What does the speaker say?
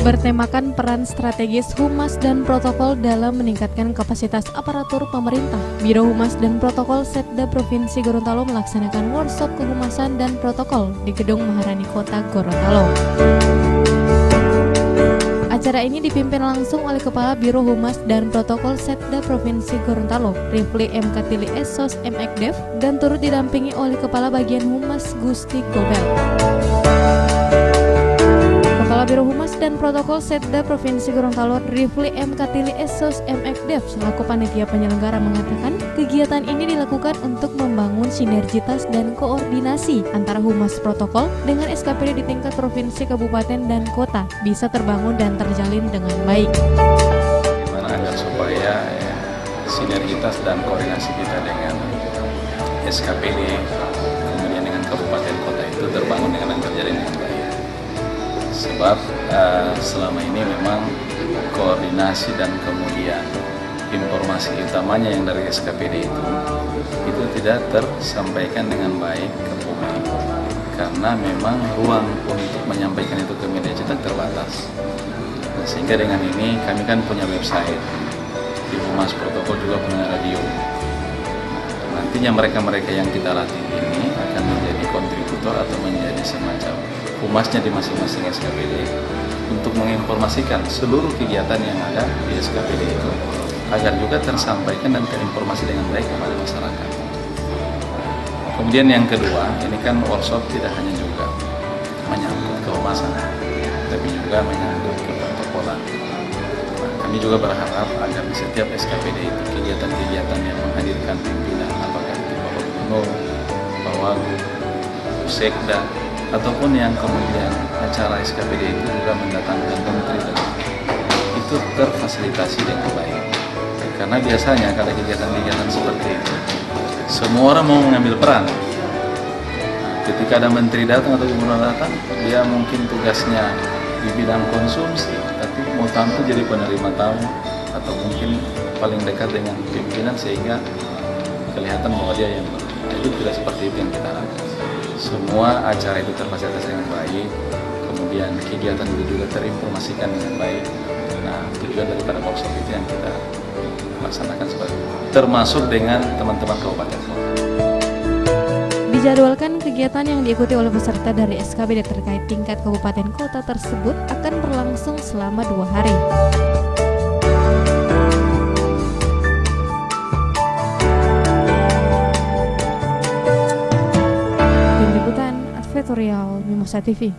bertemakan peran strategis Humas dan Protokol dalam meningkatkan kapasitas aparatur pemerintah. Biro Humas dan Protokol Setda Provinsi Gorontalo melaksanakan workshop kehumasan dan protokol di Gedung Maharani Kota Gorontalo. Acara ini dipimpin langsung oleh Kepala Biro Humas dan Protokol Setda Provinsi Gorontalo, Rifli M. Katili Esos M. Ekdev, dan turut didampingi oleh Kepala Bagian Humas Gusti Gobel. Kepala Biro Humas dan Protokol Setda Provinsi Gorontalo, Rifli M. Katili Esos M. Ekdev, selaku panitia penyelenggara mengatakan, kegiatan ini dilakukan untuk membangun sinergitas dan koordinasi antara Humas Protokol dengan SKPD di tingkat provinsi, kabupaten, dan kota bisa terbangun dan terjalin dengan baik. Gimana agar supaya sinergitas dan koordinasi kita dengan SKPD, kemudian dengan kabupaten kota itu terbangun dengan terjalin dengan baik. Sebab selama ini memang koordinasi dan kemudian informasi utamanya yang dari SKPD itu tidak tersampaikan dengan baik ke publik karena memang ruang untuk menyampaikan itu ke media cetak terbatas. Sehingga dengan ini kami kan punya website, di Humas Protokol juga punya radio. Nantinya mereka-mereka yang kita latih ini akan menjadi kontributor atau menjadi semacam humasnya di masing-masing SKPD untuk menginformasikan seluruh kegiatan yang ada di SKPD itu agar juga tersampaikan dan terinformasi dengan baik kepada masyarakat. Kemudian yang kedua, ini kan workshop tidak hanya juga menyangkut kehumasan, tapi juga menyangkut keprotokolan. Kami juga berharap agar di setiap SKPD itu kegiatan-kegiatan yang menghadirkan pimpinan, apakah itu Bapak Gubernur, Pak Wagub, Sekda, ataupun yang kemudian acara SKPD itu juga mendatangkan menteri itu terfasilitasi dengan baik. Karena biasanya kalau kegiatan-kegiatan seperti itu, semua orang mau mengambil peran. Ketika ada menteri datang atau gubernur datang, dia mungkin tugasnya di bidang konsumsi, tapi mau tampil jadi penerima tamu atau mungkin paling dekat dengan pimpinan sehingga kelihatan bahwa dia yang itu tidak seperti itu yang kita harapkan. Semua acara itu terfasilitasi dengan baik, kemudian kegiatan itu juga terinformasikan dengan baik. Nah, tujuan daripada workshop itu yang kita laksanakan sebagai termasuk dengan teman-teman kabupaten kota. Dijadwalkan kegiatan yang diikuti oleh peserta dari SKPD terkait tingkat kabupaten kota tersebut akan berlangsung selama 2 hari. Tim Liputan Advertorial Mimosa TV.